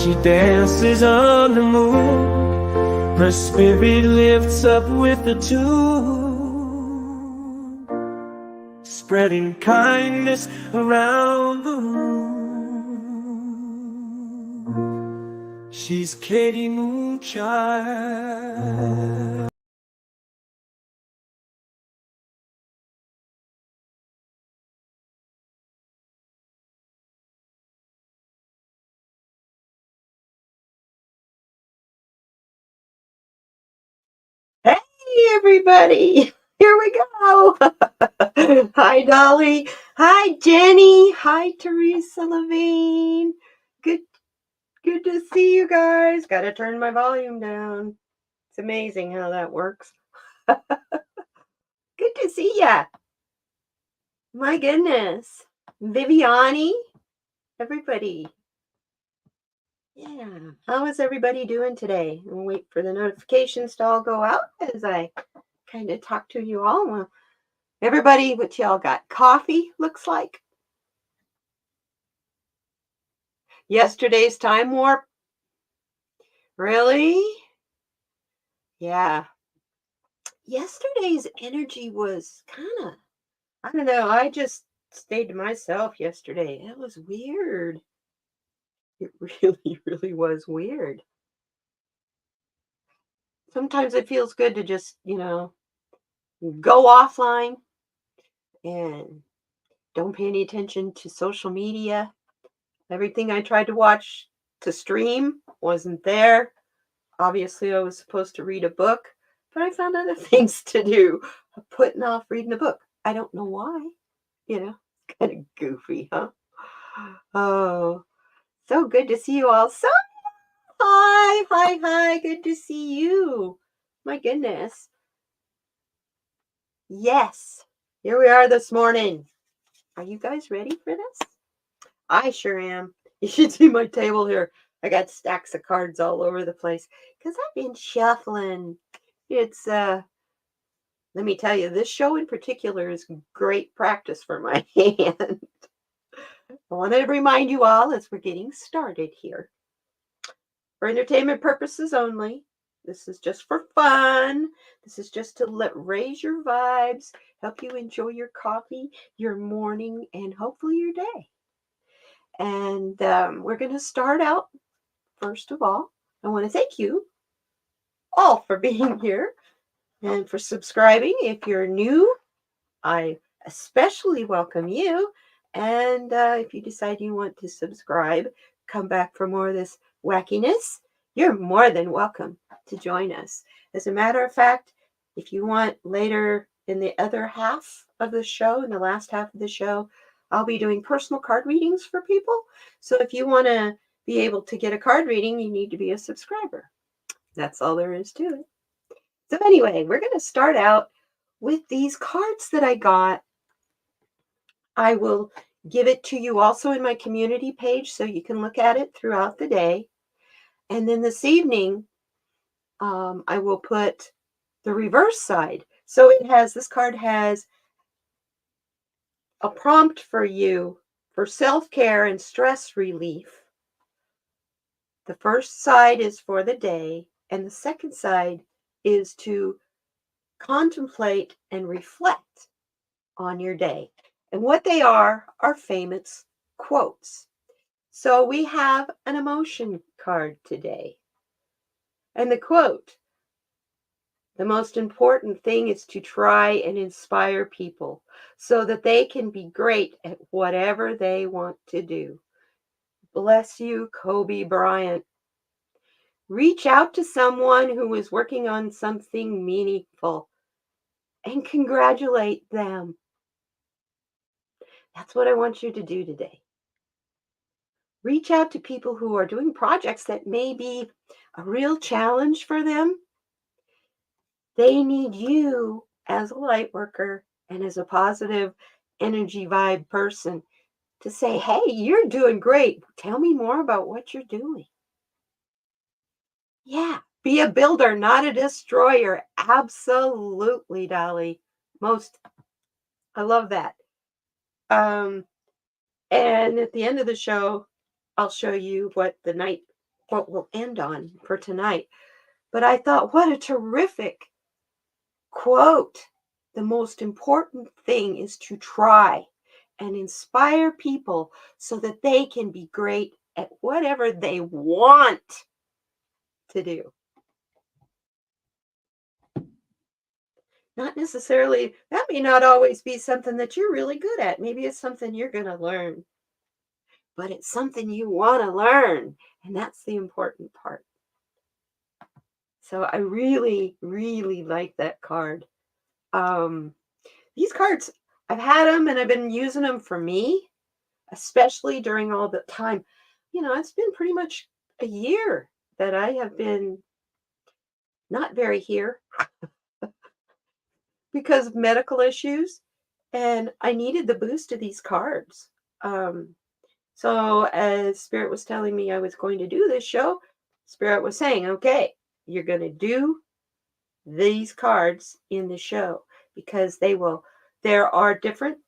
She dances on the moon, her spirit lifts up with the tune, spreading kindness around the room. She's Katie Moonchild. Hey, everybody. Here we go. Hi, Dolly. Hi, Jenny. Hi, Teresa Levine. Good, good to see you guys. Got to turn my volume down. It's amazing how that works. Good to see ya. My goodness. Viviani, everybody. Yeah. How is everybody doing today? I'll wait for the notifications to all go out as I kind of talk to you all. Well, everybody, what y'all got? Coffee, looks like. Yesterday's time warp? Really? Yeah. Yesterday's energy was kind of, I don't know, I just stayed to myself yesterday. It was weird. It really, really was weird. Sometimes it feels good to just, go offline and don't pay any attention to social media. Everything I tried to watch to stream wasn't there. Obviously, I was supposed to read a book, but I found other things to do. I'm putting off reading a book. I don't know why. Kind of goofy, huh? Oh, so good to see you all. So, hi, hi, hi. Good to see you. My goodness. Yes, here we are this morning. Are you guys ready for this? I sure am. You should see my table here. I got stacks of cards all over the place because I've been shuffling. It's let me tell you, this show in particular is great practice for my hand. I want to remind you all as we're getting started here. For entertainment purposes only. This is just for fun. This is just to raise your vibes, help you enjoy your coffee, your morning, and hopefully your day. And we're going to start out, first of all, I want to thank you all for being here and for subscribing. If you're new, I especially welcome you. And if you decide you want to subscribe, come back for more of this wackiness, you're more than welcome to join us. As a matter of fact, if you want later in the other half of the show, in the last half of the show, I'll be doing personal card readings for people. So if you want to be able to get a card reading, you need to be a subscriber. That's all there is to it. So anyway, we're going to start out with these cards that I got. I will give it to you also in my community page so you can look at it throughout the day. And then this evening, I will put the reverse side. So this card has a prompt for you for self-care and stress relief. The first side is for the day, and the second side is to contemplate and reflect on your day. And what they are famous quotes. So we have an emotion card today. And the quote, the most important thing is to try and inspire people so that they can be great at whatever they want to do. Bless you, Kobe Bryant. Reach out to someone who is working on something meaningful and congratulate them. That's what I want you to do today. Reach out to people who are doing projects that may be a real challenge for them. They need you as a light worker and as a positive energy vibe person to say, hey, you're doing great. Tell me more about what you're doing. Yeah, be a builder, not a destroyer. Absolutely, Dolly. I love that. And at the end of the show, I'll show you what the night what we'll end on for tonight. But I thought, what a terrific quote. The most important thing is to try and inspire people so that they can be great at whatever they want to do. Not necessarily, that may not always be something that you're really good at. Maybe it's something you're going to learn, but it's something you want to learn. And that's the important part. So I really, really like that card. Um, these cards, I've had them and I've been using them for me, especially during all the time. It's been pretty much a year that I have been not very here because of medical issues, and I needed the boost of these cards. Um, so as Spirit was telling me I was going to do this show, Spirit was saying, okay, you're going to do these cards in the show because there are different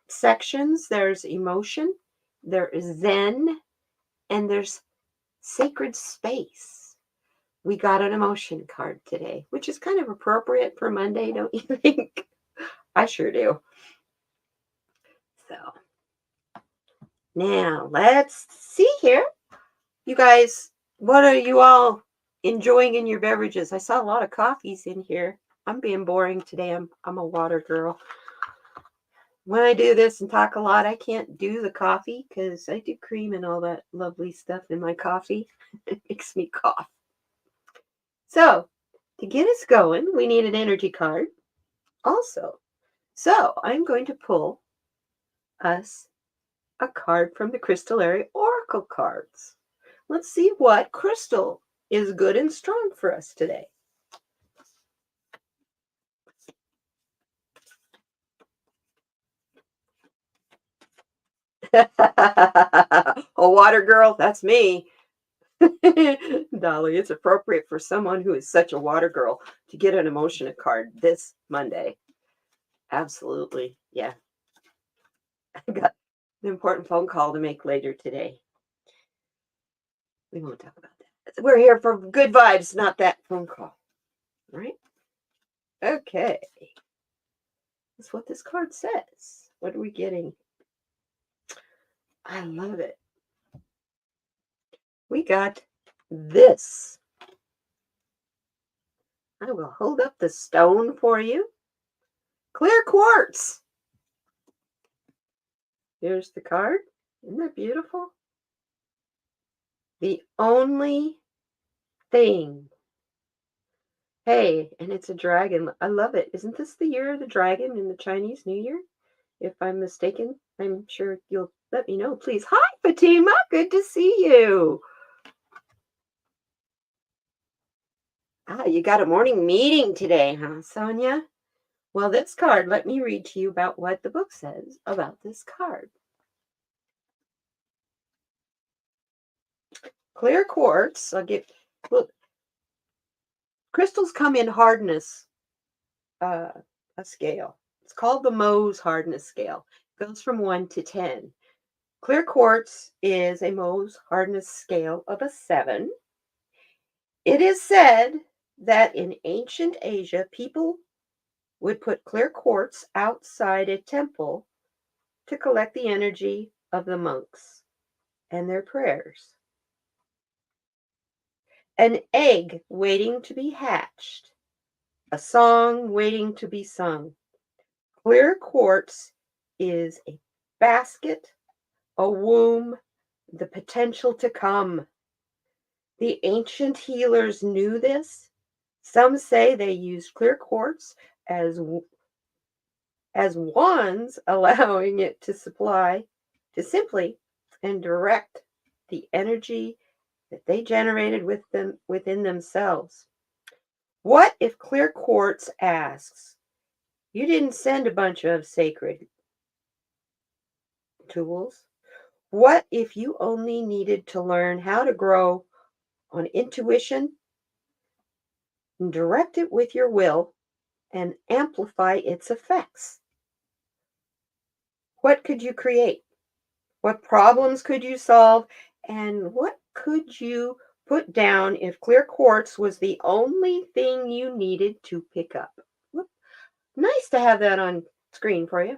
sections. There's emotion, there is Zen, and there's sacred space. We got an emotion card today, which is kind of appropriate for Monday, don't you think? I sure do. So now let's see here. You guys, what are you all enjoying in your beverages? I saw a lot of coffees in here. I'm being boring today. I'm a water girl. When I do this and talk a lot, I can't do the coffee because I do cream and all that lovely stuff in my coffee. It makes me cough. So, to get us going, we need an energy card also. So, I'm going to pull us a card from the Crystal Area Oracle cards. Let's see what crystal is good and strong for us today. A water girl, that's me. Dolly, it's appropriate for someone who is such a water girl to get an emotion card this Monday. Absolutely. Yeah. I got an important phone call to make later today. We won't talk about that. We're here for good vibes, not that phone call. Right? Okay. That's what this card says. What are we getting? I love it. We got this. I will hold up the stone for you. Clear quartz. Here's the card. Isn't that beautiful? The only thing. Hey, and it's a dragon. I love it. Isn't this the year of the dragon in the Chinese New Year? If I'm mistaken, I'm sure you'll let me know, please. Hi, Fatima. Good to see you. You got a morning meeting today, huh, Sonia? Well, this card, let me read to you about what the book says about this card. Clear quartz, look, crystals come in hardness, a scale. It's called the Mohs hardness scale. It goes from 1 to 10. Clear quartz is a Mohs hardness scale of a 7. It is said that in ancient Asia, people would put clear quartz outside a temple to collect the energy of the monks and their prayers. An egg waiting to be hatched, a song waiting to be sung. Clear quartz is a basket, a womb, the potential to come. The ancient healers knew this. Some say they used clear quartz as wands, allowing it to simply and direct the energy that they generated within themselves. What if clear quartz asks, you didn't send a bunch of sacred tools? What if you only needed to learn how to grow on intuition and direct it with your will and amplify its effects? What could you create? What problems could you solve? And what could you put down if clear quartz was the only thing you needed to pick up. Whoop. Nice to have that on screen for you.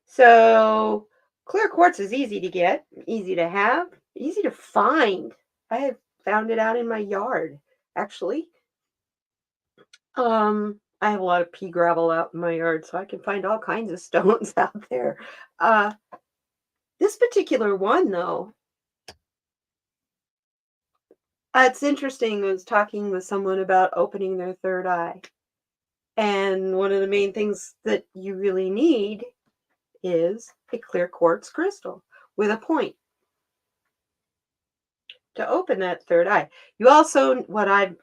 So clear quartz is easy to get, easy to have, easy to find. I have found it out in my yard, actually. I have a lot of pea gravel out in my yard, so I can find all kinds of stones out there. Uh, this particular one, though, it's interesting. I was talking with someone about opening their third eye. And one of the main things that you really need is a clear quartz crystal with a point to open that third eye. You also,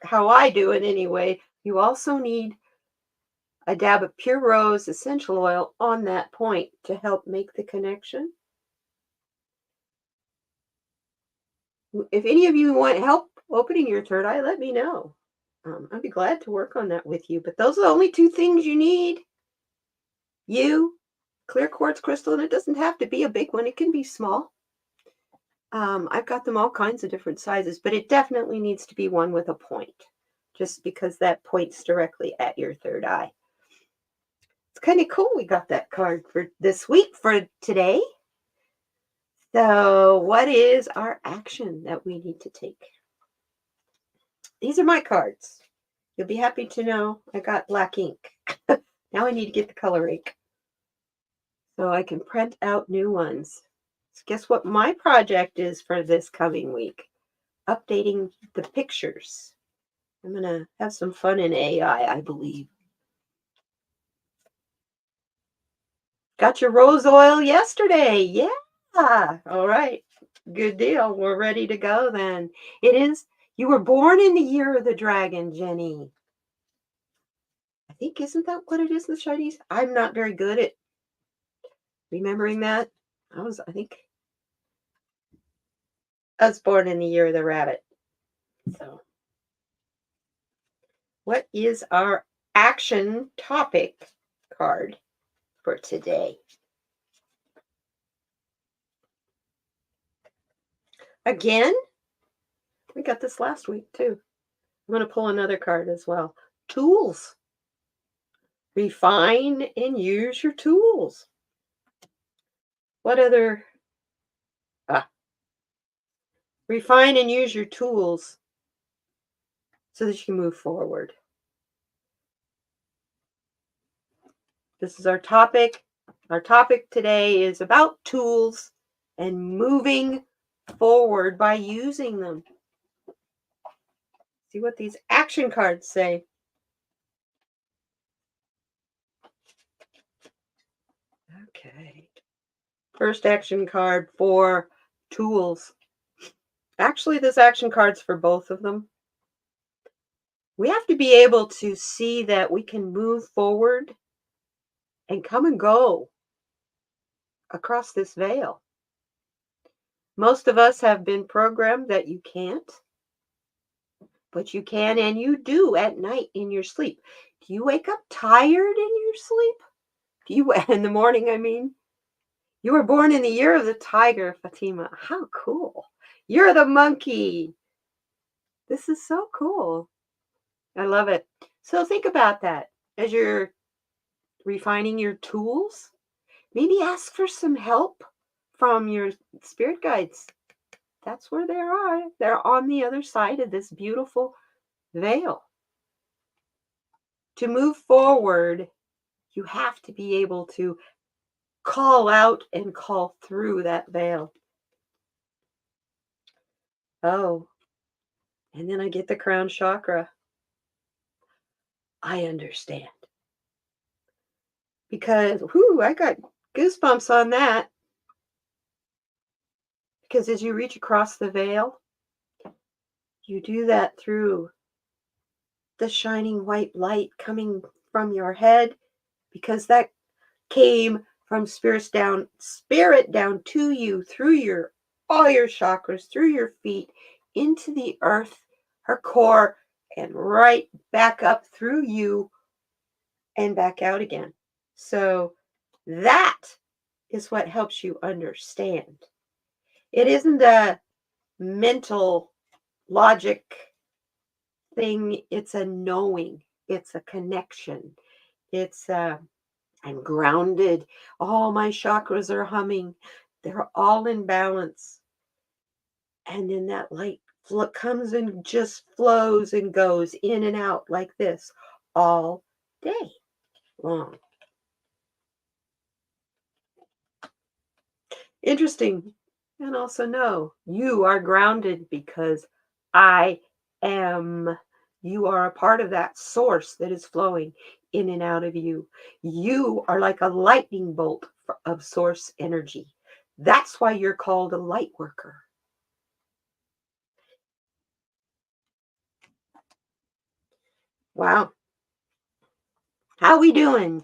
how I do it anyway, you also need a dab of pure rose essential oil on that point to help make the connection. If any of you want help opening your third eye, let me know. I'd be glad to work on that with you. But those are the only two things you need. Clear quartz crystal, and it doesn't have to be a big one. It can be small. I've got them all kinds of different sizes, but it definitely needs to be one with a point, just because that points directly at your third eye. It's kind of cool we got that card for this week, for today. So what is our action that we need to take? These are my cards. You'll be happy to know I got black ink. Now I need to get the color ink so I can print out new ones. So guess what my project is for this coming week? Updating the pictures. I'm going to have some fun in AI, I believe. Got your rose oil yesterday. Yeah. All right. Good deal. We're ready to go then. You were born in the year of the dragon, Jenny. I think, isn't that what it is in the Chinese? I'm not very good at remembering that. I think I was born in the year of the rabbit. So, what is our action topic card for today? Again, we got this last week too. I'm going to pull another card as well. Tools. Refine and use your tools. What other? Refine and use your tools so that you can move forward. This is our topic. Our topic today is about tools and moving forward by using them. See what these action cards say. Okay. First action card for tools. Actually, this action card's for both of them. We have to be able to see that we can move forward and come and go across this veil. Most of us have been programmed that you can't, but you can and you do at night in your sleep. Do you wake up tired in your sleep? In the morning, I mean? You were born in the year of the tiger, Fatima. How cool. You're the monkey. This is so cool. I love it. So think about that as you're refining your tools. Maybe ask for some help from your spirit guides. That's where they are. They're on the other side of this beautiful veil. To move forward, you have to be able to call out and call through that veil. Oh, and then I get the crown chakra. I understand. Because, I got goosebumps on that. Because as you reach across the veil, you do that through the shining white light coming from your head, because that came from spirit down to you through all your chakras, through your feet, into the earth, her core, and right back up through you and back out again. So that is what helps you understand. It isn't a mental logic thing. It's a knowing. It's a connection. It's I'm grounded. All my chakras are humming. They're all in balance. And then that light comes and just flows and goes in and out like this all day long. Interesting. And also know you are grounded because I am. You are a part of that source that is flowing in and out of you. You are like a lightning bolt of source energy. That's why you're called a light worker. Wow. How we doing?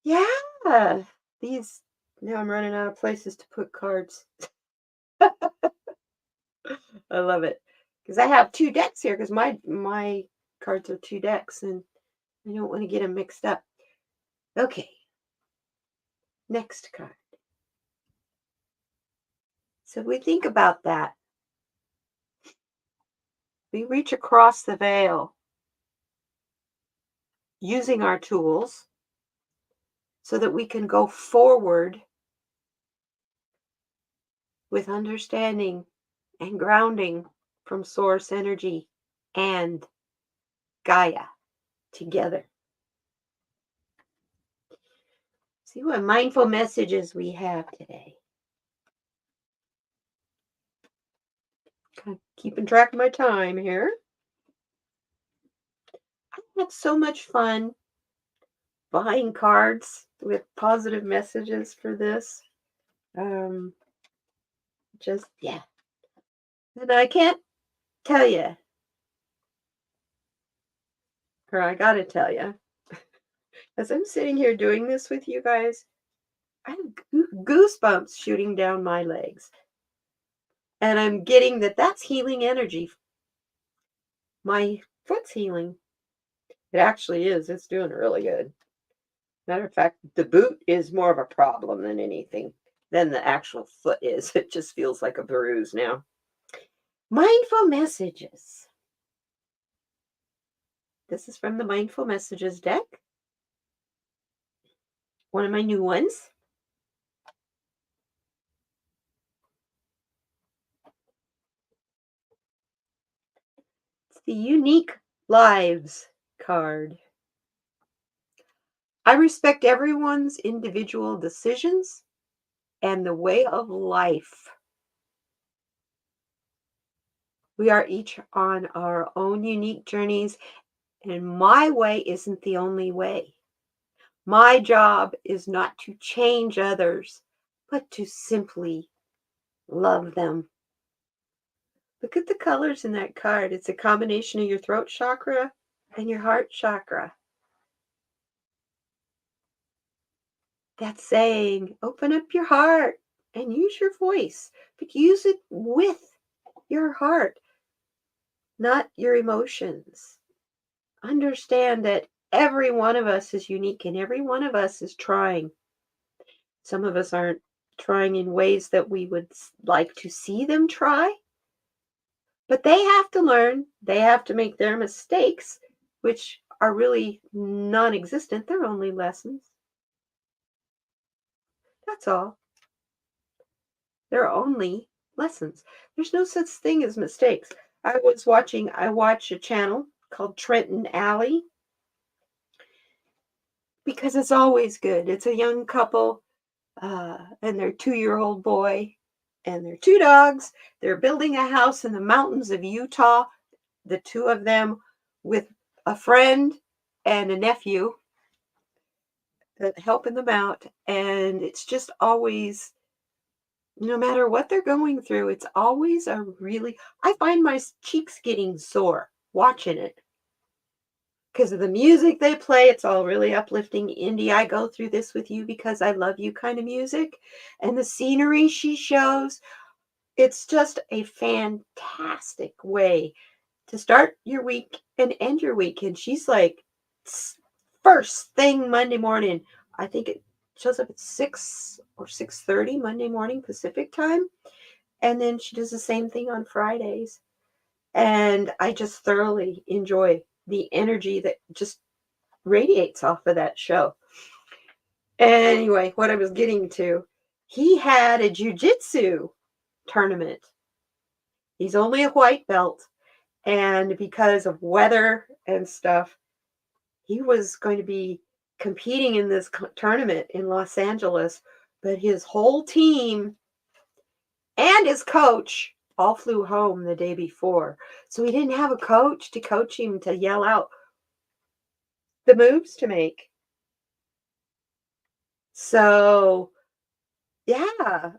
Yeah. These now I'm running out of places to put cards. I love it. Because I have two decks here because my cards are two decks and I don't want to get them mixed up. Okay, next card. So we think about that. We reach across the veil using our tools so that we can go forward with understanding and grounding from source energy and Gaia together. See what mindful messages we have today. Kind of keeping track of my time here. I had so much fun buying cards with positive messages for this. Um, just, yeah. And I can't tell you, or I gotta tell you, as I'm sitting here doing this with you guys, I have goosebumps shooting down my legs. And I'm getting that that's healing energy. My foot's healing. It actually is. It's doing really good. Matter of fact, the boot is more of a problem than anything, than the actual foot is. It just feels like a bruise now. Mindful messages. This is from the Mindful Messages deck, one of my new ones. It's the Unique Lives card. I respect everyone's individual decisions and the way of life. We are each on our own unique journeys, and my way isn't the only way. My job is not to change others, but to simply love them. Look at the colors in that card. It's a combination of your throat chakra and your heart chakra. That's saying, open up your heart and use your voice, but use it with your heart, not your emotions. Understand that every one of us is unique and every one of us is trying. Some of us aren't trying in ways that we would like to see them try, but they have to learn. They have to make their mistakes, which are really non existent. They're only lessons. That's all. They're only lessons. There's no such thing as mistakes. I watch a channel called Trenton Alley because it's always good. It's a young couple and their 2-year-old boy and their two dogs. They're building a house in the mountains of Utah, the two of them with a friend and a nephew that helping them out. And it's just always, no matter what they're going through, it's always a really, I find my cheeks getting sore watching it because of the music they play. It's all really uplifting. Indie, I go through this with you because I love you kind of music. And the scenery she shows, it's just a fantastic way to start your week and end your week. And she's like, first thing Monday morning, I think shows up at 6 or 6:30 Monday morning Pacific time. And then she does the same thing on Fridays. And I just thoroughly enjoy the energy that just radiates off of that show. Anyway, what I was getting to, he had a jiu-jitsu tournament. He's only a white belt. And because of weather and stuff, he was going to be competing in this tournament in Los Angeles. But his whole team and his coach all flew home the day before. So he didn't have a coach to coach him to yell out the moves to make. So, yeah.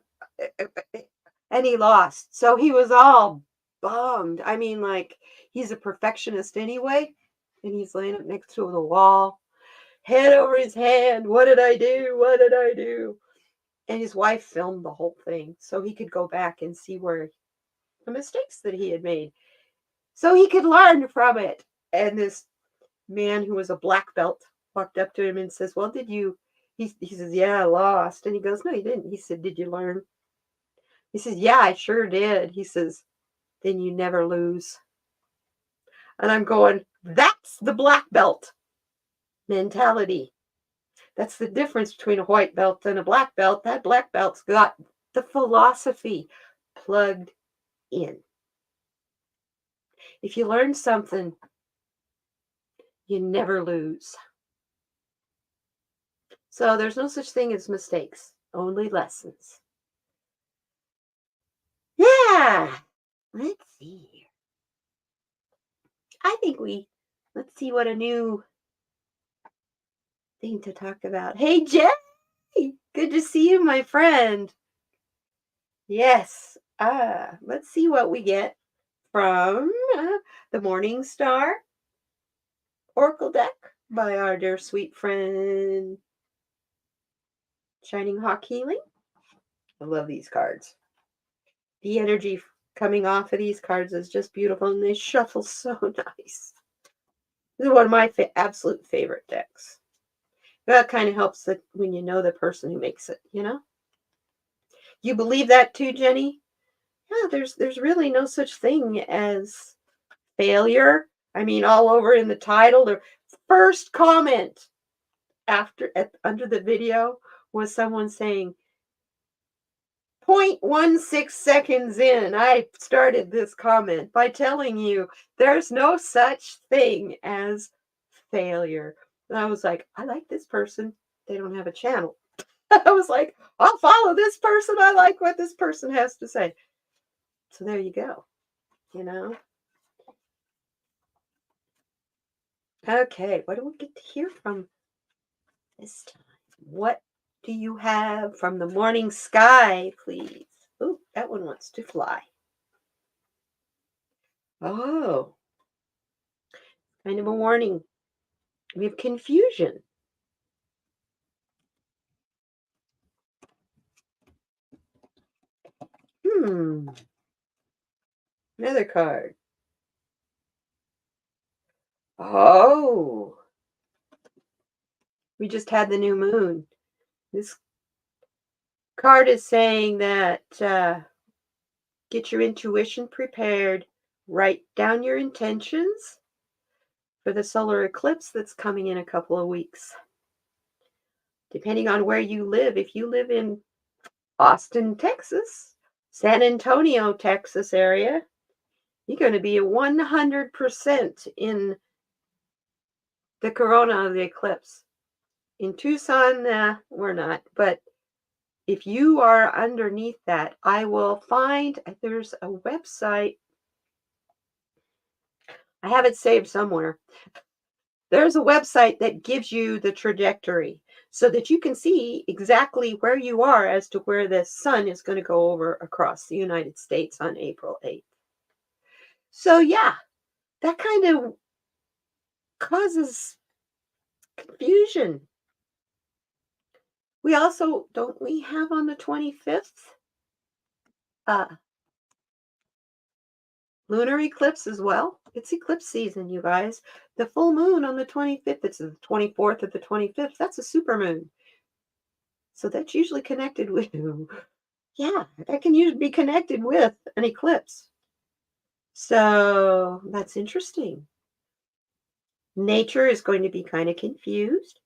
And he lost. So he was all bummed. I mean, like, he's a perfectionist anyway. And he's laying up next to the wall, head over his hand. What did I do? What did I do? And his wife filmed the whole thing so he could go back and see where the mistakes that he had made, so he could learn from it. And this man who was a black belt walked up to him and says, well, did you, he says, yeah, I lost. And he goes, no, you didn't. He said, did you learn? He says, yeah, I sure did. He says, then you never lose. And I'm going, that's the black belt mentality. That's the difference between a white belt and a black belt. That black belt's got the philosophy plugged in. If you learn something, you never lose. So there's no such thing as mistakes, only lessons. Yeah, let's see here. I think let's see what a new thing to talk about. Hey, Jay, good to see you, my friend. Yes, let's see what we get from the Morning Star Oracle deck by our dear sweet friend Shining Hawk Healing. I love these cards. The energy coming off of these cards is just beautiful, and they shuffle so nice. This is one of my absolute favorite decks. That kind of helps when you know the person who makes it, you know? You believe that too, Jenny? Yeah, there's really no such thing as failure. I mean, all over in the title, the first comment under the video was someone saying, 0.16 seconds in, I started this comment by telling you there's no such thing as failure. And I was like, I like this person. They don't have a channel. I was like, I'll follow this person. I like what this person has to say. So there you go. You know? Okay, what do we get to hear from this time? What do you have from the morning sky, please? Oh, that one wants to fly. Oh, kind of a warning. We have confusion. Another card. Oh, we just had the new moon. This card is saying that get your intuition prepared. Write down your intentions for the solar eclipse that's coming in a couple of weeks. Depending on where you live, if you live in Austin, Texas, San Antonio, Texas area, you're going to be 100% in the corona of the eclipse. In Tucson, we're not, but if you are underneath that, I will find, there's a website. I have it saved somewhere. There's a website that gives you the trajectory so that you can see exactly where you are as to where the sun is going to go over across the United States on April 8th. So yeah, that kind of causes confusion. We also, don't we have on the 25th lunar eclipse as well? It's eclipse season, you guys. The full moon on the 25th, it's the 24th or the 25th. That's a super moon. So that's usually connected with, yeah, that can usually be connected with an eclipse. So that's interesting. Nature is going to be kind of confused.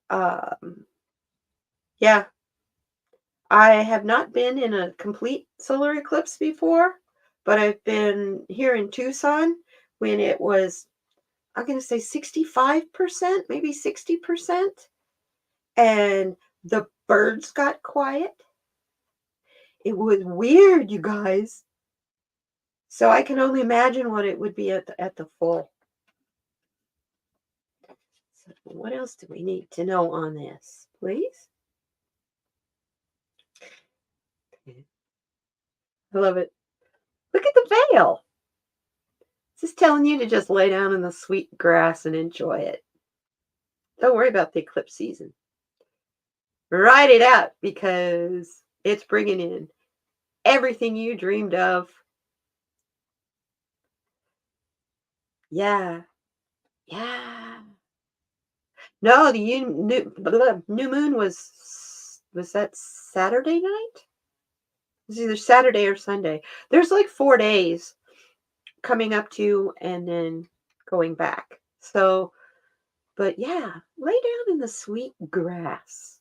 Um, yeah, I have not been in a complete solar eclipse before, but I've been here in Tucson when it was, I'm going to say 65%, maybe 60%. And the birds got quiet. It was weird, you guys. So I can only imagine what it would be at the full. So what else do we need to know on this, please? I love it. Look at the veil. It's just telling you to just lay down in the sweet grass and enjoy it. Don't worry about the eclipse season. Ride it out because it's bringing in everything you dreamed of. Yeah. Yeah. No, the new moon was that Saturday night? It was either Saturday or Sunday. There's like 4 days coming up to and then going back. So, but yeah, lay down in the sweet grass.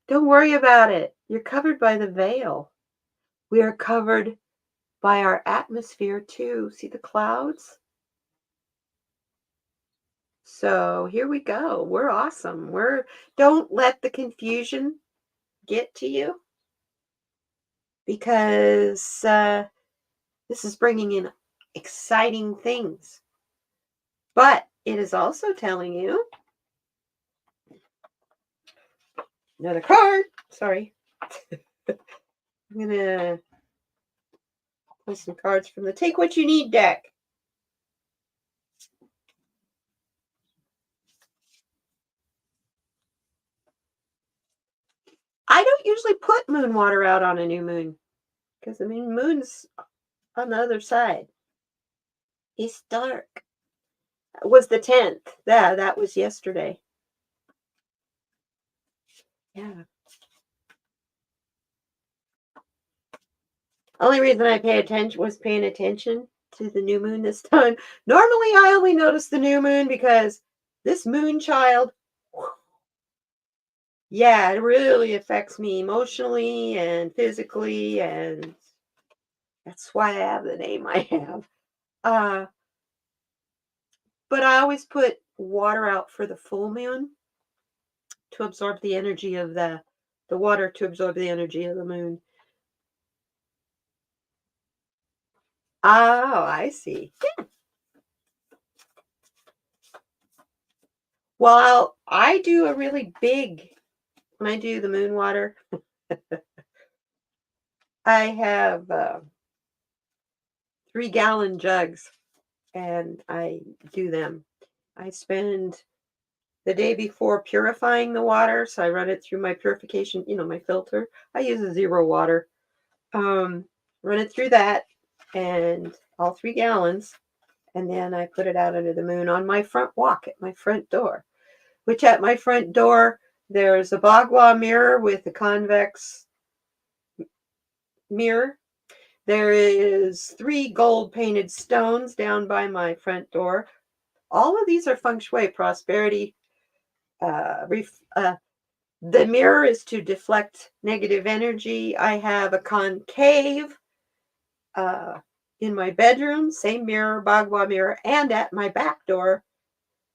Don't worry about it. You're covered by the veil. We are covered by our atmosphere too. See the clouds? So here we go. We're awesome. Don't let the confusion get to you because this is bringing in exciting things. But it is also telling you another card. Sorry. I'm going to play some cards from the Take What You Need deck. I don't usually put moon water out on a new moon because, I mean, moon's on the other side. It's dark. It was the 10th. Yeah, that was yesterday. Yeah. Only reason I was paying attention to the new moon this time. Normally, I only notice the new moon because this moon child, yeah, it really affects me emotionally and physically, and that's why I have the name I have. But I always put water out for the full moon to absorb the energy of the water to absorb the energy of the moon. Oh, I see. Well, I do a really big, when I do the moon water, I have 3-gallon jugs and I do them. I spend the day before purifying the water, so I run it through my purification, my filter. I use a 0 water. Run it through that and all 3 gallons, and then I put it out under the moon on my front walk at my front door, which at my front door, there's a bagua mirror with a convex mirror. There is 3 gold painted stones down by my front door. All of these are feng shui, prosperity. The mirror is to deflect negative energy. I have a concave in my bedroom, same mirror, bagua mirror, and at my back door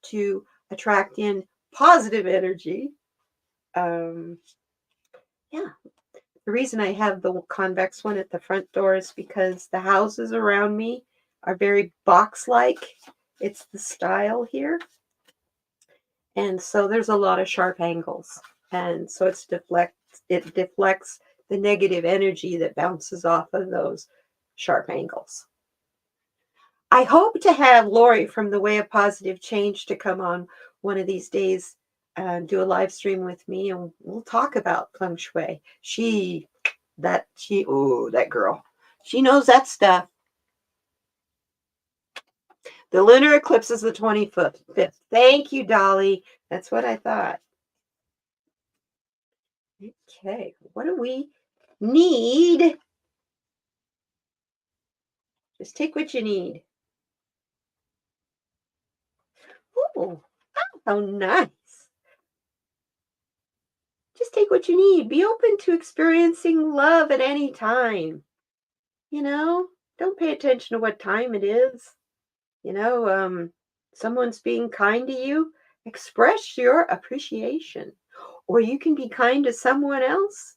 to attract in positive energy. Yeah. The reason I have the convex one at the front door is because the houses around me are very box-like. It's the style here. And so there's a lot of sharp angles. And so it deflects the negative energy that bounces off of those sharp angles. I hope to have Lori from the Way of Positive Change to come on one of these days and do a live stream with me, and we'll talk about feng shui. That girl. She knows that stuff. The lunar eclipse is the 25th. Thank you, Dolly. That's what I thought. Okay, what do we need? Just take what you need. Oh, how nice. Just take what you need. Be open to experiencing love at any time. You know, don't pay attention to what time it is. You know, someone's being kind to you, express your appreciation. Or you can be kind to someone else.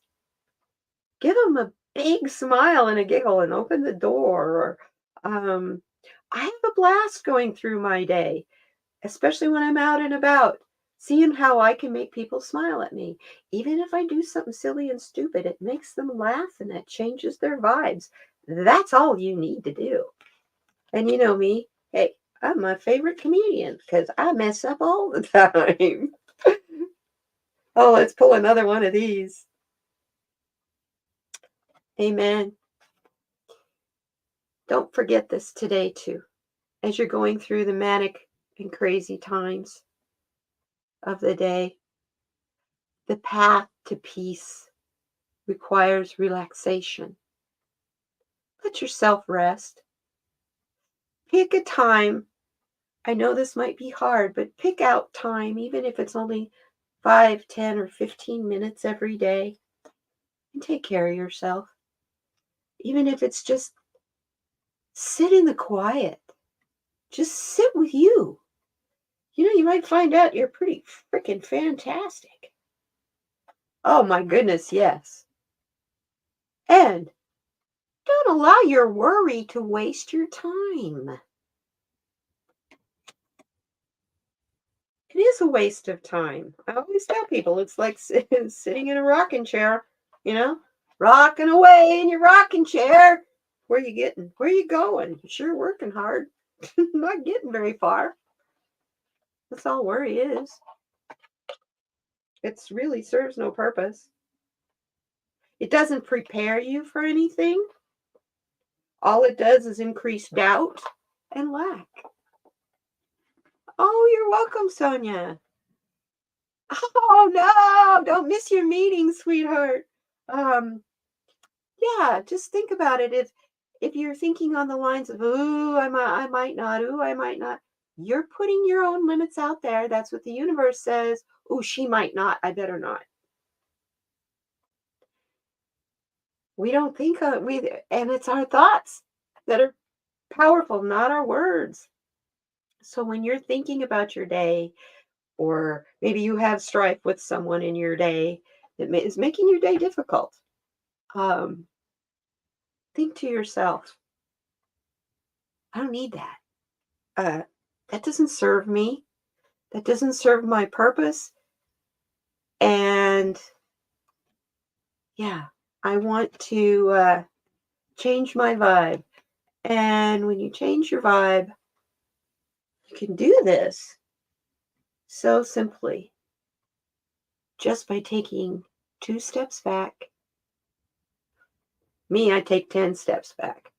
Give them a big smile and a giggle and open the door. Or I have a blast going through my day, especially when I'm out and about, seeing how I can make people smile at me. Even if I do something silly and stupid, it makes them laugh and that changes their vibes. That's all you need to do. And you know me, hey, I'm my favorite comedian because I mess up all the time. Oh, let's pull another one of these. Amen. Don't forget this today, too, as you're going through the manic and crazy times of the day. The path to peace requires relaxation. Let yourself rest. Pick a time. I know this might be hard, but pick out time, even if it's only 5, 10, or 15 minutes every day, and take care of yourself. Even if it's just sit in the quiet, just sit with you. You know, you might find out you're pretty freaking fantastic. Oh my goodness, yes. And don't allow your worry to waste your time. It is a waste of time. I always tell people it's like sitting in a rocking chair, you know, rocking away in your rocking chair. Where you getting? Where you going? You're sure working hard. Not getting very far. That's all worry is. It really serves no purpose. It doesn't prepare you for anything. All it does is increase doubt and lack. Oh, you're welcome, Sonia. Oh no, don't miss your meeting, sweetheart. Um, yeah, just think about it. If you're thinking on the lines of, ooh, I might not, ooh, I might not, you're putting your own limits out there. That's what the universe says. Ooh, she might not, I better not. We don't think and it's our thoughts that are powerful, not our words. So when you're thinking about your day, or maybe you have strife with someone in your day that is making your day difficult, um, think to yourself, I don't need that. That doesn't serve me. That doesn't serve my purpose. And yeah, I want to change my vibe. And when you change your vibe, you can do this so simply just by taking 2 steps back. Me, I take 10 steps back.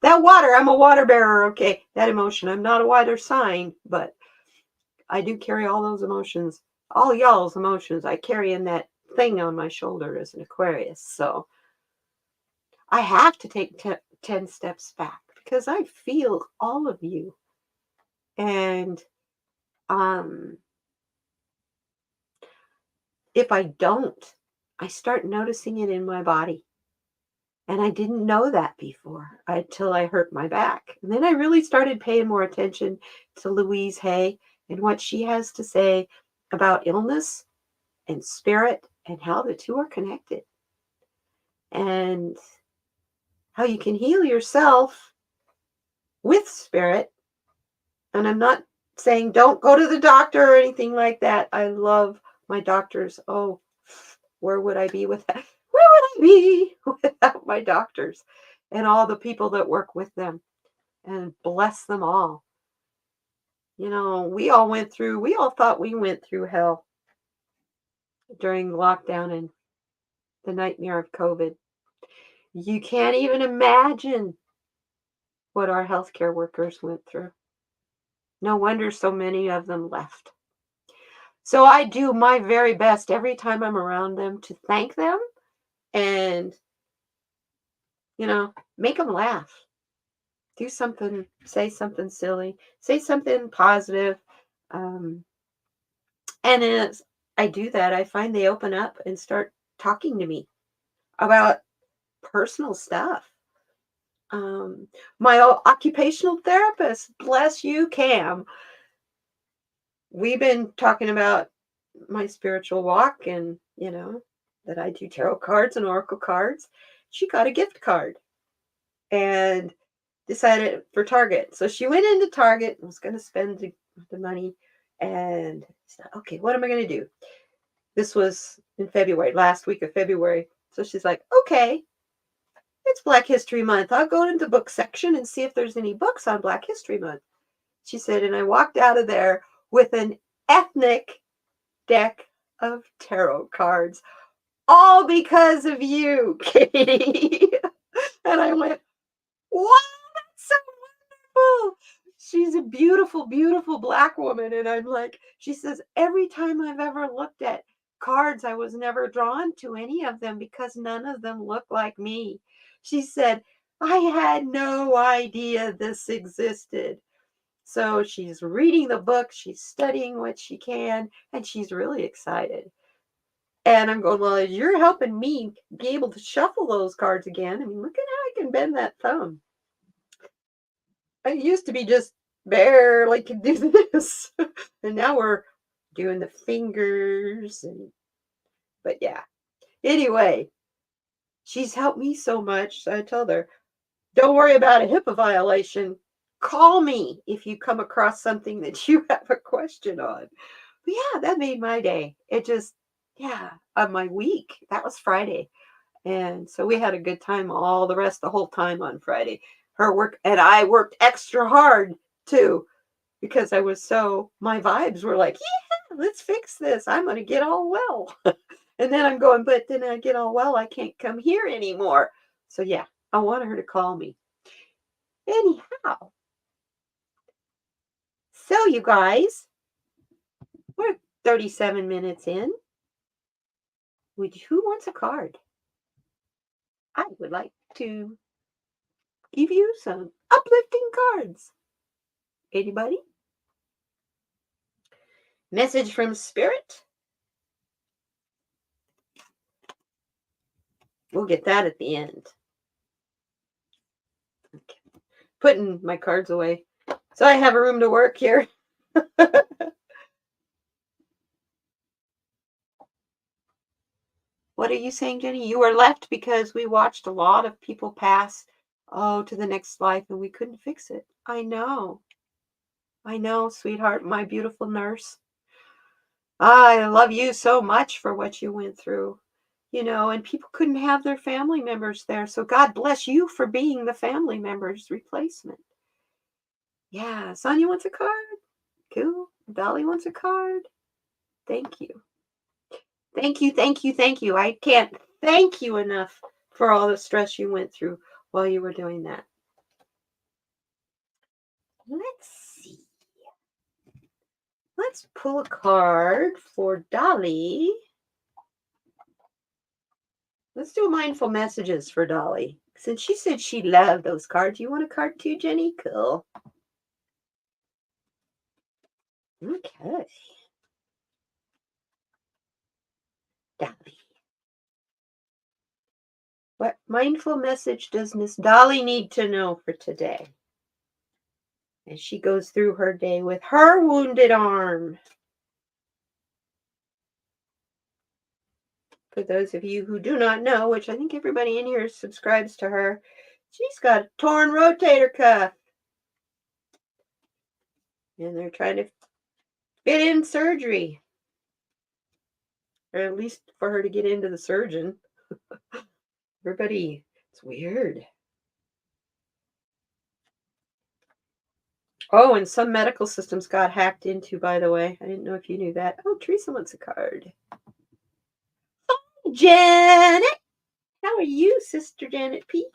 That water, I'm a water bearer, okay? That emotion, I'm not a water sign, but I do carry all those emotions, all y'all's emotions. I carry in that thing on my shoulder as an Aquarius. So I have to take 10 steps back because I feel all of you. And um, if I don't, I start noticing it in my body. And I didn't know that before until I hurt my back. And then I really started paying more attention to Louise Hay and what she has to say about illness and spirit and how the two are connected. And how you can heal yourself with spirit. And I'm not saying don't go to the doctor or anything like that. I love my doctors. Oh, where would I be without? Where would I be without my doctors and all the people that work with them? And bless them all. You know, we all thought we went through hell during lockdown and the nightmare of COVID. You can't even imagine what our healthcare workers went through. No wonder so many of them left. So I do my very best every time I'm around them to thank them and, make them laugh. Do something, say something silly, say something positive. Um, and as I do that, I find they open up and start talking to me about personal stuff. My occupational therapist, bless you, Cam, we've been talking about my spiritual walk and, that I do tarot cards and oracle cards. She got a gift card and decided for Target. So she went into Target and was going to spend the money and said, okay, what am I going to do? This was in February, last week of February. So she's like, okay, it's Black History Month. I'll go into the book section and see if there's any books on Black History Month. She said, and I walked out of there with an ethnic deck of tarot cards, all because of you, Katie. And I went, wow, that's so wonderful. She's a beautiful, beautiful Black woman. And I'm like, she says, every time I've ever looked at cards, I was never drawn to any of them because none of them look like me. She said, I had no idea this existed. So she's reading the book, she's studying what she can, and she's really excited. And I'm going, well, as you're helping me be able to shuffle those cards again, I mean, look at how I can bend that thumb. I used to be just barely could do this. And now we're doing the fingers. But yeah. Anyway, she's helped me so much. So I told her, don't worry about a HIPAA violation. Call me if you come across something that you have a question on. But yeah, that made my day. It just, yeah, of my week. That was Friday. And so we had a good time all the whole time on Friday. Her work, and I worked extra hard too, because my vibes were like, yeah, let's fix this. I'm going to get all well. And then I'm going, but then I get all well, I can't come here anymore. So yeah, I want her to call me. Anyhow, so you guys, we're 37 minutes in. Who wants a card? I would like to give you some uplifting cards. Anybody? Message from Spirit? We'll get that at the end. Okay. Putting my cards away. So I have a room to work here. What are you saying, Jenny? You were left because we watched a lot of people pass, to the next life and we couldn't fix it. I know. I know, sweetheart, my beautiful nurse. I love you so much for what you went through. And people couldn't have their family members there. So God bless you for being the family member's replacement. Yeah, Sonia wants a card. Cool. Dolly wants a card. Thank you. Thank you, thank you, thank you. I can't thank you enough for all the stress you went through while you were doing that. Let's see. Let's pull a card for Dolly. Let's do mindful messages for Dolly. Since she said she loved those cards. You want a card too, Jenny? Cool. Okay. Dolly. What mindful message does Miss Dolly need to know for today? As she goes through her day with her wounded arm. For those of you who do not know, which I think everybody in here subscribes to her, she's got a torn rotator cuff. And they're trying to fit in surgery. Or at least for her to get into the surgeon. Everybody, it's weird. Oh, and some medical systems got hacked into, by the way. I didn't know if you knew that. Oh, Teresa wants a card. Hi, Janet. How are you, Sister Janet P?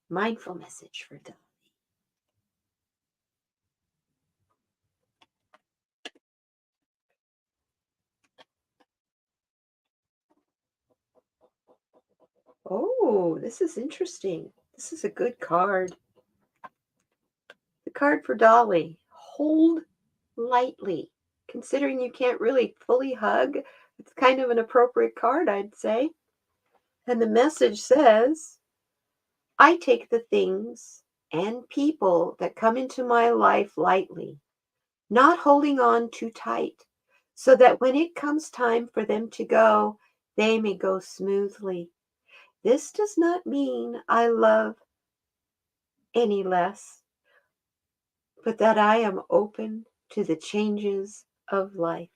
Mindful message for Dolly. Oh, this is interesting. This is a good card. The card for Dolly. Hold lightly. Considering you can't really fully hug, it's kind of an appropriate card, I'd say. And the message says, I take the things and people that come into my life lightly, not holding on too tight, so that when it comes time for them to go, they may go smoothly. This does not mean I love any less, but that I am open to the changes of life.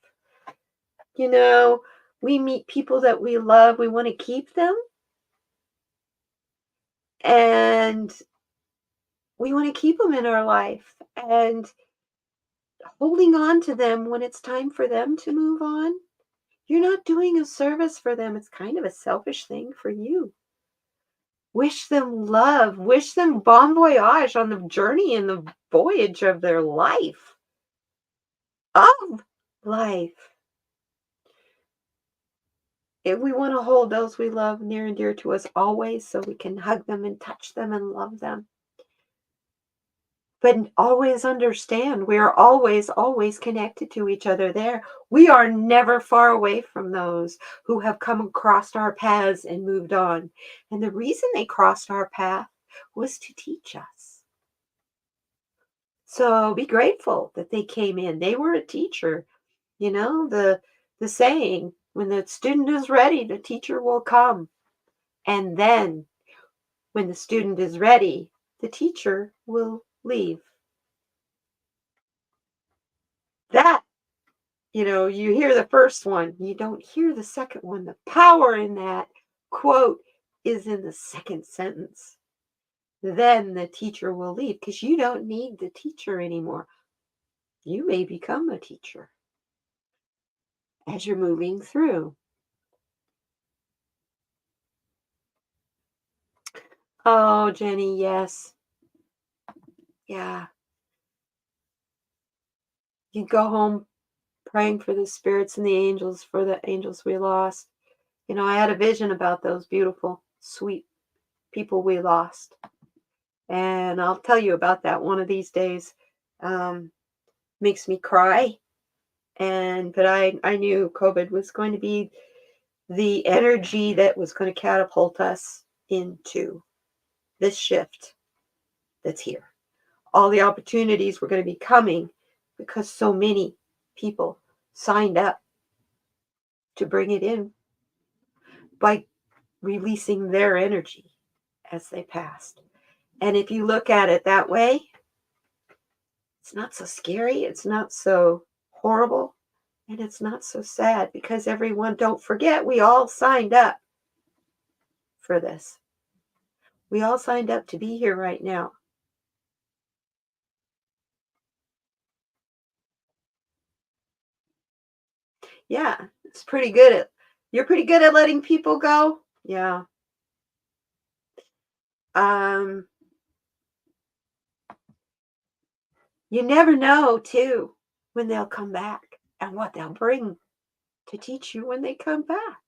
You know, we meet people that we love, we want to keep them, and we want to keep them in our life. And holding on to them when it's time for them to move on, you're not doing a service for them. It's kind of a selfish thing for you. Wish them love, wish them bon voyage on the journey and the voyage of their life. Of life. If we want to hold those we love near and dear to us always so we can hug them and touch them and love them. But always understand we are always, always connected to each other there. We are never far away from those who have come across our paths and moved on. And the reason they crossed our path was to teach us. So be grateful that they came in. They were a teacher. You know, the saying, when the student is ready, the teacher will come. And then when the student is ready, the teacher will leave. That, you hear the first one, you don't hear the second one. The power in that quote is in the second sentence. Then the teacher will leave because you don't need the teacher anymore. You may become a teacher as you're moving through. Oh, Jenny, yes. Yeah. You go home praying for the spirits and the angels, for the angels we lost. I had a vision about those beautiful, sweet people we lost. And I'll tell you about that one of these days. Makes me cry. But I knew COVID was going to be the energy that was going to catapult us into this shift that's here. All the opportunities were going to be coming because so many people signed up to bring it in by releasing their energy as they passed. And if you look at it that way, it's not so scary, it's not so horrible, and it's not so sad because everyone, don't forget, we all signed up for this. We all signed up to be here right now. Yeah, you're pretty good at letting people go. Yeah. Um, you never know too when they'll come back and what they'll bring to teach you when they come back.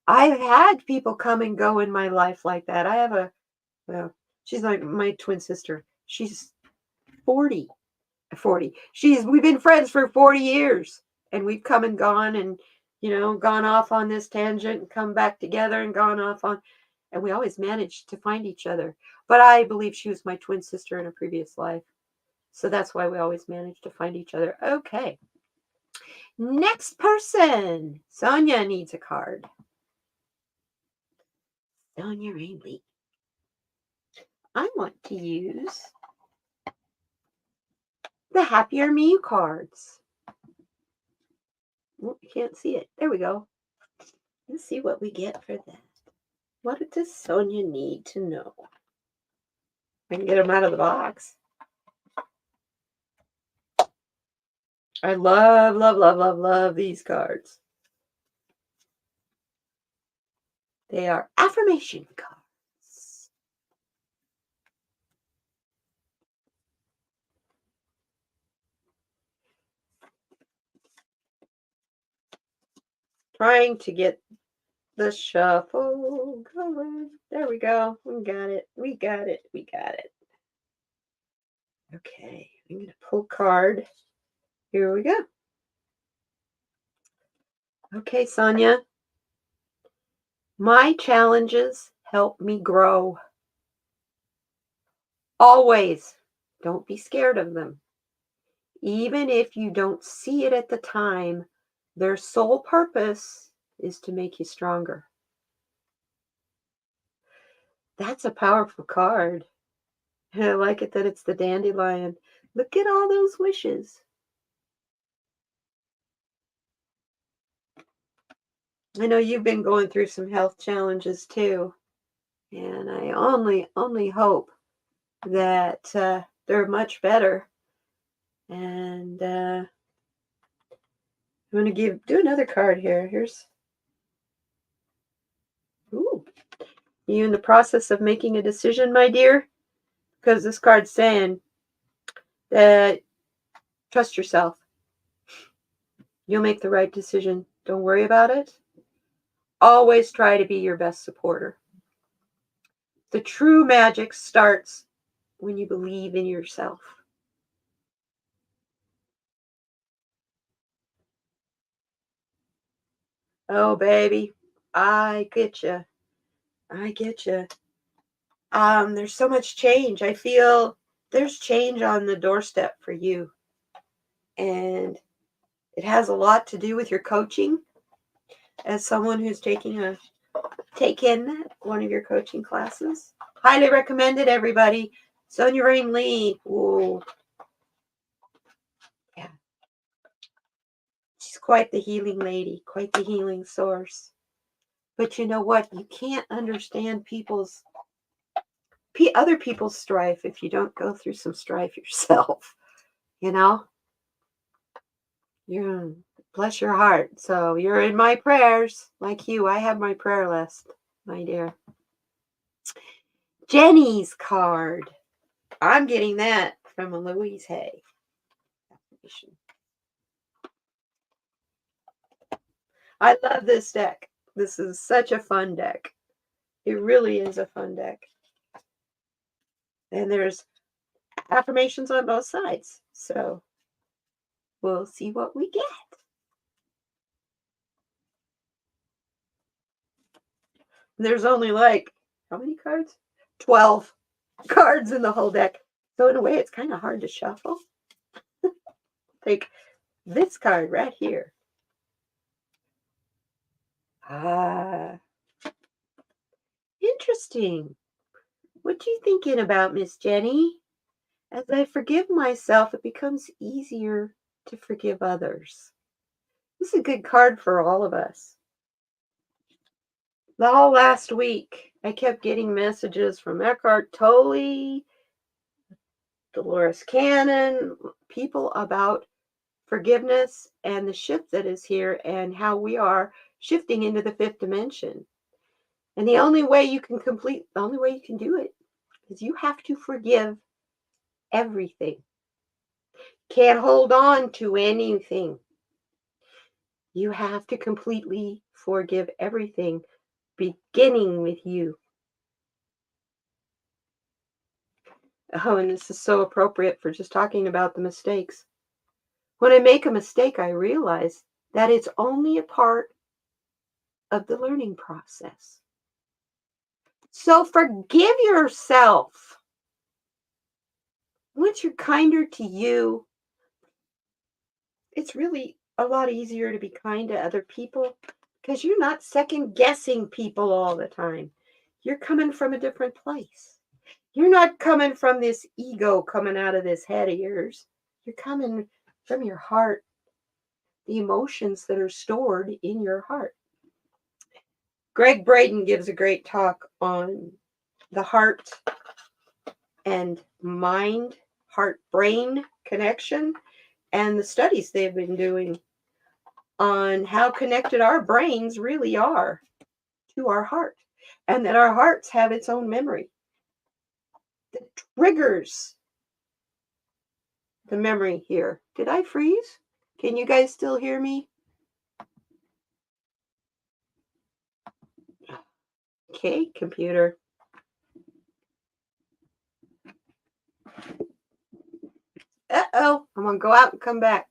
I've had people come and go in my life like that. I have well, she's like my twin sister. She's 40. 40. We've been friends for 40 years and we've come and gone and, gone off on this tangent and come back together and gone off on, and we always managed to find each other. But I believe she was my twin sister in a previous life. So that's why we always managed to find each other. Okay. Next person. Sonia needs a card. Sonia Rainley. I want to use the Happier Me cards. Oh, you can't see it. There we go. Let's see what we get for that. What does Sonia need to know? I can get them out of the box. I love, love, love, love, love these cards. They are affirmation cards. Trying to get the shuffle going. There we go. We got it. We got it. We got it. Okay, I'm going to pull card. Here we go. Okay, Sonia. My challenges help me grow. Always. Don't be scared of them. Even if you don't see it at the time, their sole purpose is to make you stronger. That's a powerful card. I like it that it's the dandelion. Look at all those wishes. I know you've been going through some health challenges too, and I only hope that they're much better. And I'm going to do another card here. Ooh, you in the process of making a decision, my dear? Because this card's saying that trust yourself. You'll make the right decision. Don't worry about it. Always try to be your best supporter. The true magic starts when you believe in yourself. Oh, baby, I get you. I get you. There's so much change. I feel there's change on the doorstep for you. And it has a lot to do with your coaching. As someone who's taken one of your coaching classes, highly recommended, everybody. Sonia Rain Lee. Ooh. Yeah. She's quite the healing lady, quite the healing source. But you know what? You can't understand other people's strife if you don't go through some strife yourself. You know? Bless your heart. So you're in my prayers. Like you, I have my prayer list, my dear. Jenny's card. I'm getting that from a Louise Hay. I love this deck. This is such a fun deck. It really is a fun deck. And there's affirmations on both sides. So we'll see what we get. There's only like, how many cards? 12 cards in the whole deck. So in a way, it's kind of hard to shuffle. Take this card right here. Interesting. What you thinking about, Miss Jenny? As I forgive myself, it becomes easier to forgive others. This is a good card for all of us. The whole last week, I kept getting messages from Eckhart Tolle, Dolores Cannon, people about forgiveness and the shift that is here and how we are shifting into the fifth dimension. And the only way you can do it is you have to forgive everything. Can't hold on to anything. You have to completely forgive everything, beginning with you. Oh, and this is so appropriate for just talking about the mistakes. When I make a mistake, I realize that it's only a part of the learning process. So forgive yourself. Once you're kinder to you, it's really a lot easier to be kind to other people because you're not second guessing people all the time. You're coming from a different place. You're not coming from this ego coming out of this head of yours. You're coming from your heart, the emotions that are stored in your heart. Greg Braden gives a great talk on the heart and mind, heart-brain connection and the studies they've been doing on how connected our brains really are to our heart and that our hearts have its own memory that triggers the memory here. Did I freeze? Can you guys still hear me? Okay, computer. Uh-oh, I'm going to go out and come back.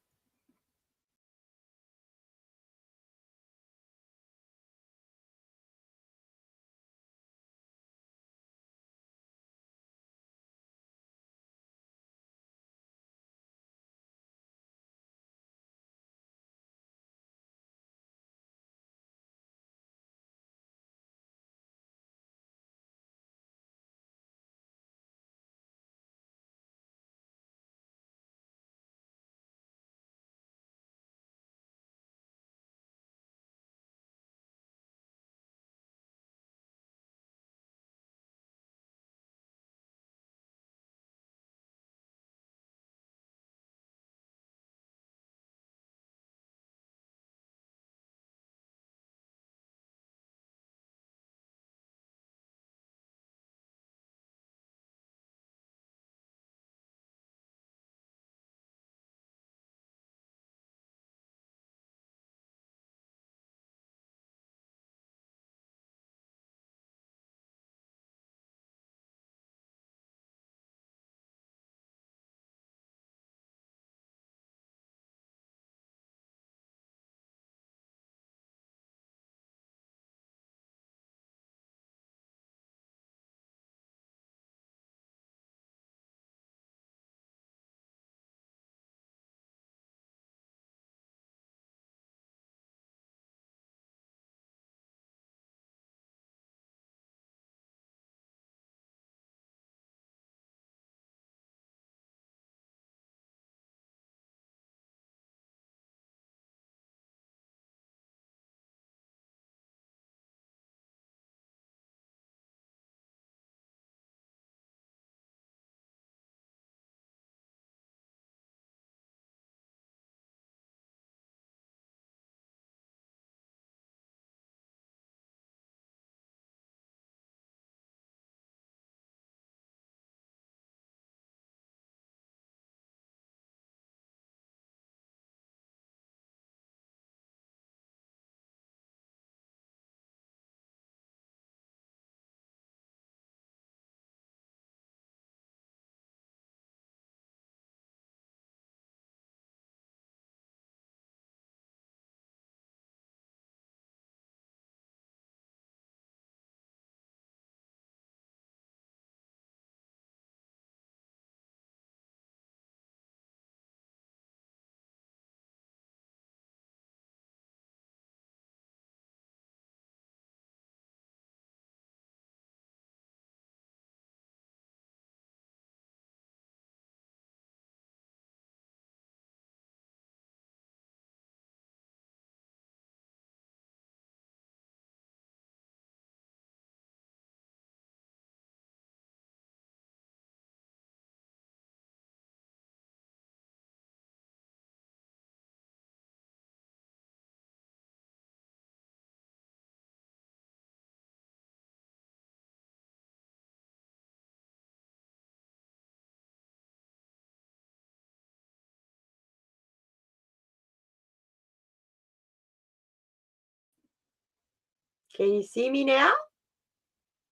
Can you see me now?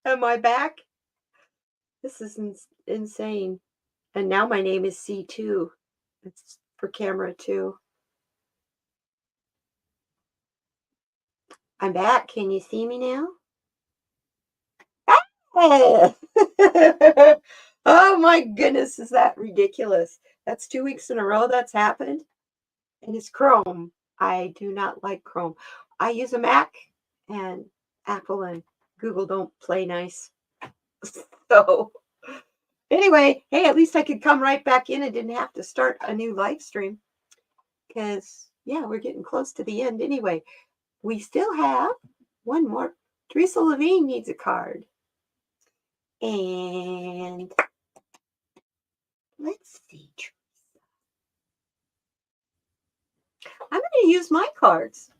Am I back? This is insane. And now my name is C2. It's for camera 2. I'm back. Can you see me now? Ah! Oh my goodness, is that ridiculous? That's 2 weeks in a row that's happened. And it's Chrome. I do not like Chrome. I use a Mac, and Apple and Google don't play nice. So anyway, hey, at least I could come right back in and didn't have to start a new live stream because, yeah, we're getting close to the end anyway. We still have one more. Teresa Levine needs a card. And let's see. I'm going to use my cards.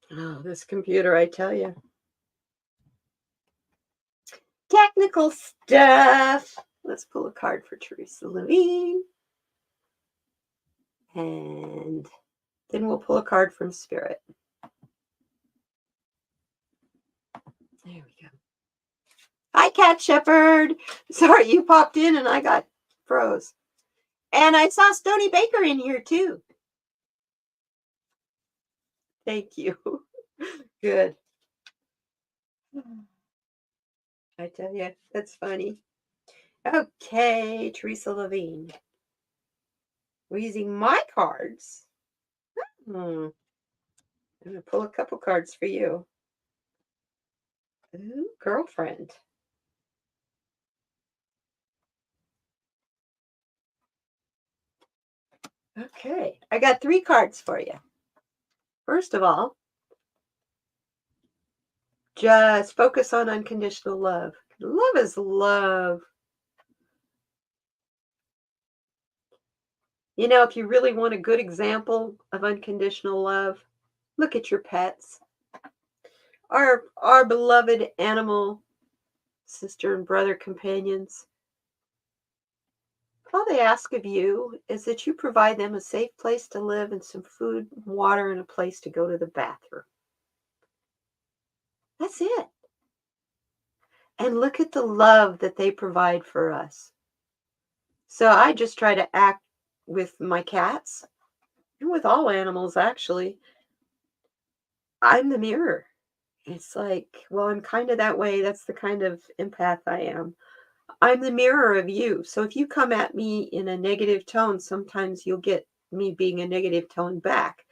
Oh, this computer, I tell you. technical stuff. Let's pull a card for Teresa Levine. And then we'll pull a card from Spirit. There we go. Hi, Cat Shepherd. Sorry, you popped in and I got froze. And I saw Stony Baker in here too. Thank you. Good. I tell you, that's funny. Okay, Teresa Levine. We're using my cards. I'm going to pull a couple cards for you. Ooh, girlfriend. Okay, I got 3 cards for you. First of all, just focus on unconditional love. Love is love. You know, if you really want a good example of unconditional love, look at your pets. Our beloved animal sister and brother companions. All they ask of you is that you provide them a safe place to live and some food, water, and a place to go to the bathroom. That's it. And look at the love that they provide for us. So I just try to act with my cats and with all animals, actually. I'm the mirror. It's like, well, I'm kind of that way. That's the kind of empath I am. I'm the mirror of you. So if you come at me in a negative tone, sometimes you'll get me being a negative tone back.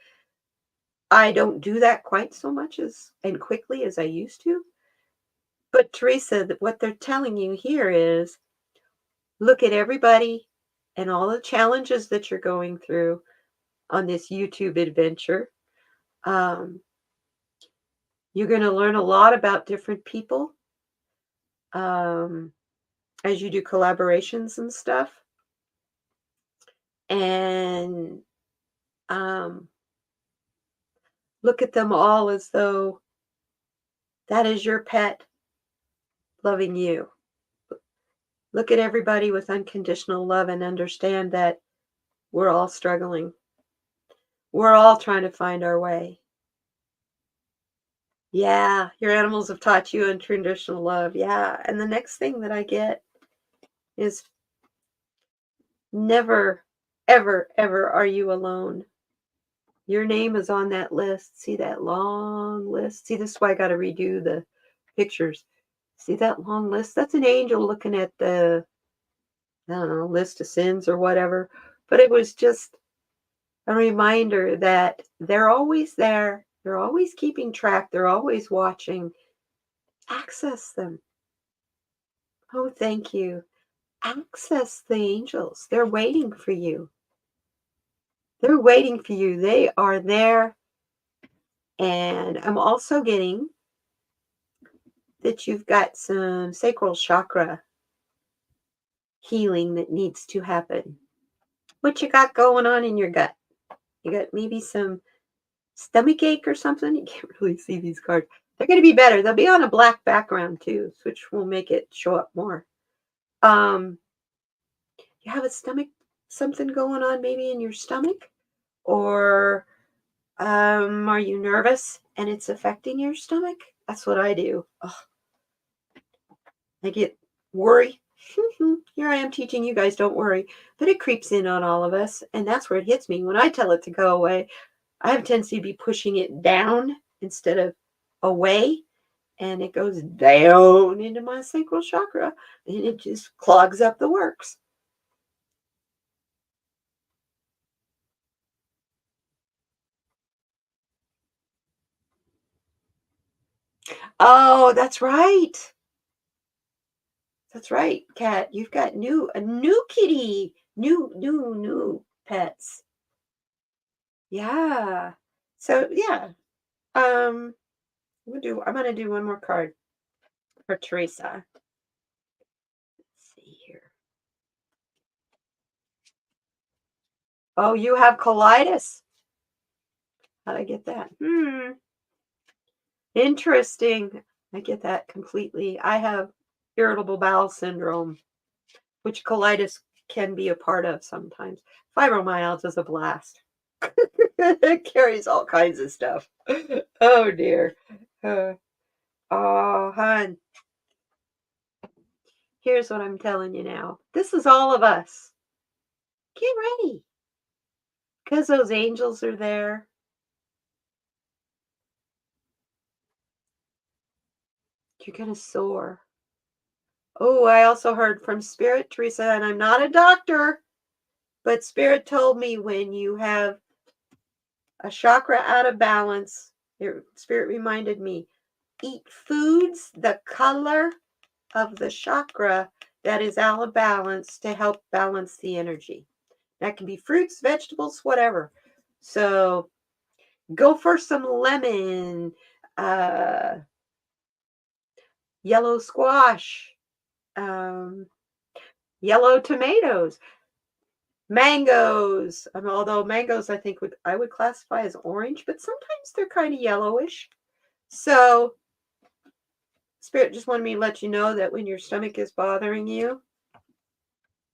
I don't do that quite so much as and quickly as I used to. But Teresa, what they're telling you here is look at everybody and all the challenges that you're going through on this YouTube adventure. You're going to learn a lot about different people as you do collaborations and stuff. And look at them all as though that is your pet loving you. Look at everybody with unconditional love and understand that we're all struggling. We're all trying to find our way. Yeah, your animals have taught you unconditional love. Yeah, and the next thing that I get is never, ever, ever are you alone. Your name is on that list. See that long list? See, this is why I got to redo the pictures. See that long list? That's an angel looking at the, I don't know, list of sins or whatever. But it was just a reminder that they're always there. They're always keeping track. They're always watching. Access them. Oh, thank you. Access the angels. They're waiting for you. They're waiting for you. They are there. And I'm also getting that you've got some sacral chakra healing that needs to happen. What you got going on in your gut? You got maybe some stomach ache or something? You can't really see these cards. They're going to be better. They'll be on a black background too, which will make it show up more. You have a stomach, something going on maybe in your stomach? Or are you nervous and it's affecting your stomach? That's what I do. Ugh. I get worry. Here I am teaching you guys don't worry, but it creeps in on all of us, and that's where it hits me. When I tell it to go away, I have a tendency to be pushing it down instead of away, and it goes down into my sacral chakra, and it just clogs up the works. Oh, that's right. That's right, Kat. You've got a new kitty, new pets. Yeah. So yeah. I'm gonna do one more card for Teresa. Let's see here. Oh, you have colitis. How'd I get that? Interesting. I get that completely. I have irritable bowel syndrome, which colitis can be a part of sometimes. Fibromyalgia is a blast. It carries all kinds of stuff. Oh dear. Oh, hun. Here's what I'm telling you now. This is all of us. Get ready. Because those angels are there. You're going to soar. Oh, I also heard from Spirit, Teresa, and I'm not a doctor, but Spirit told me when you have a chakra out of balance, Spirit reminded me, eat foods the color of the chakra that is out of balance to help balance the energy. That can be fruits, vegetables, whatever. So go for some lemon, yellow squash, yellow tomatoes, mangoes. Although mangoes, I think I would classify as orange, but sometimes they're kind of yellowish. So Spirit just wanted me to let you know that when your stomach is bothering you,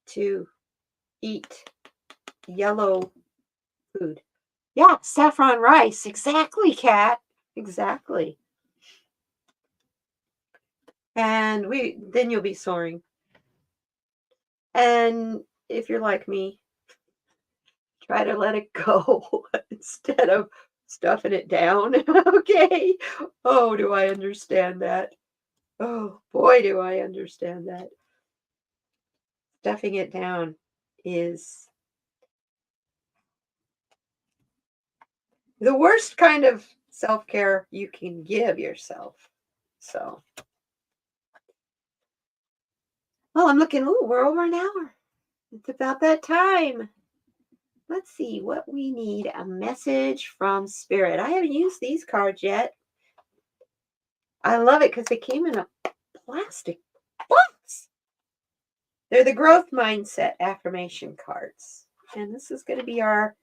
to eat yellow food. Yeah, saffron rice. Exactly, Kat. Exactly. And then you'll be soaring. And if you're like me, try to let it go instead of stuffing it down. Okay. Oh, do I understand that? Oh, boy, do I understand that. Stuffing it down is the worst kind of self-care you can give yourself. So, well, I'm looking, we're over an hour. It's about that time. Let's see what we need. A message from Spirit. I haven't used these cards yet. I love it because they came in a plastic box. They're the growth mindset affirmation cards. And this is going to be our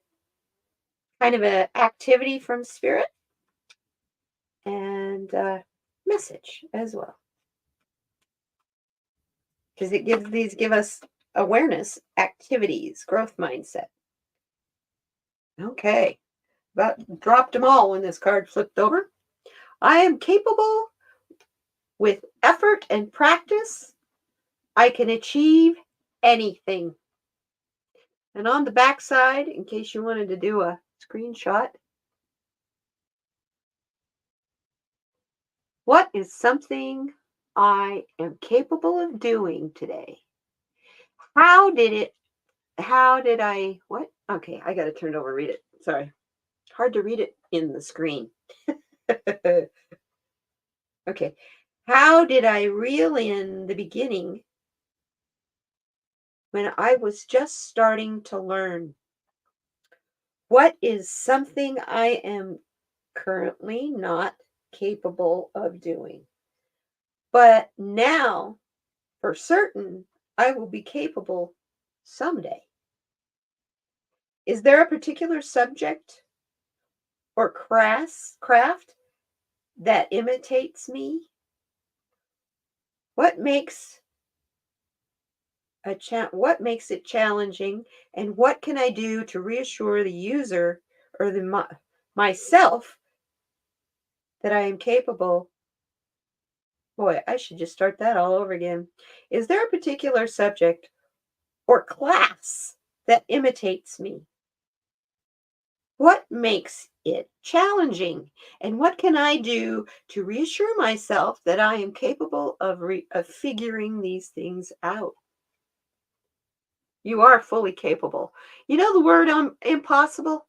kind of an activity from Spirit and message as well. Because these give us awareness, activities, growth mindset. Okay. About dropped them all when this card flipped over. I am capable with effort and practice. I can achieve anything. And on the back side, in case you wanted to do a screenshot, what is something I am capable of doing today? How did I, what? Okay, I got to turn it over and read it. Sorry. Hard to read it in the screen. Okay. How did I reel in the beginning when I was just starting to learn? What is something I am currently not capable of doing? But now, for certain, I will be capable someday. Is there a particular subject or craft that imitates me? What makes what makes it challenging, and what can I do to reassure the user or myself that I am capable? Boy, I should just start that all over again. Is there a particular subject or class that imitates me? What makes it challenging? And what can I do to reassure myself that I am capable of figuring these things out? You are fully capable. You know the word impossible?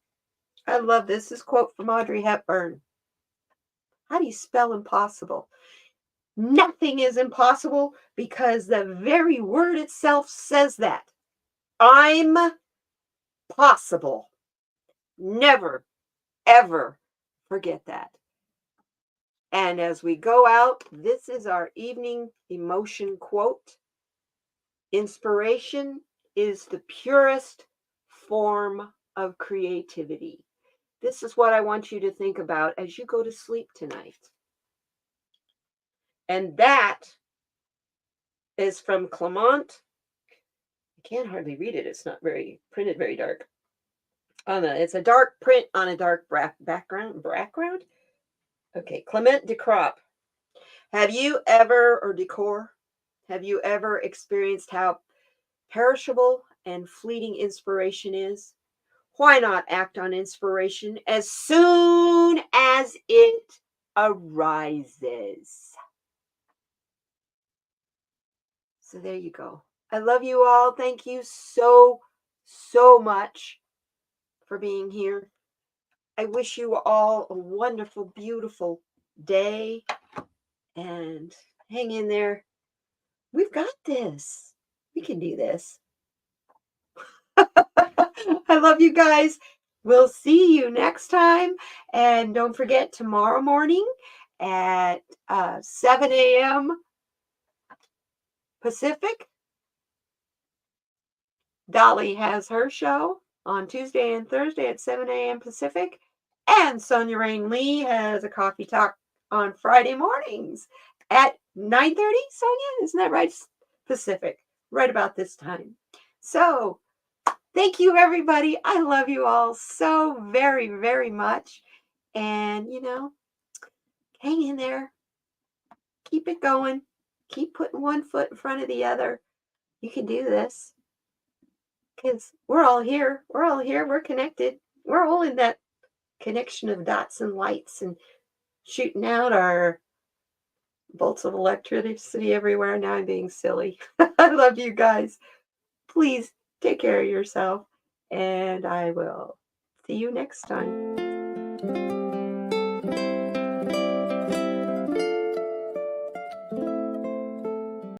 I love this. This quote from Audrey Hepburn. How do you spell impossible? Nothing is impossible because the very word itself says that. I'm possible. Never, ever forget that. And as we go out, this is our evening emotion quote. Inspiration is the purest form of creativity. This is what I want you to think about as you go to sleep tonight. And that is from Clement. I can't hardly read it. It's not very printed very dark. It's a dark print on a dark background. Okay, Clement de Crop. Have you ever, or decor, have you ever experienced how perishable and fleeting inspiration is? Why not act on inspiration as soon as it arises? So there you go. I love you all. Thank you so, so much for being here. I wish you all a wonderful, beautiful day, and hang in there. We've got this. We can do this. I love you guys. We'll see you next time. And don't forget, tomorrow morning at 7 a.m. Pacific, Dolly has her show on Tuesday and Thursday at 7 a.m. Pacific. And Sonia Rain Lee has a coffee talk on Friday mornings at 9:30. Sonia, isn't that right? Pacific, right about this time. So, thank you, everybody. I love you all so very, very much. And, hang in there. Keep it going. Keep putting one foot in front of the other. You can do this. Because we're all here. We're all here. We're connected. We're all in that connection of dots and lights and shooting out our bolts of electricity everywhere. Now I'm being silly. I love you guys. Please take care of yourself. And I will see you next time.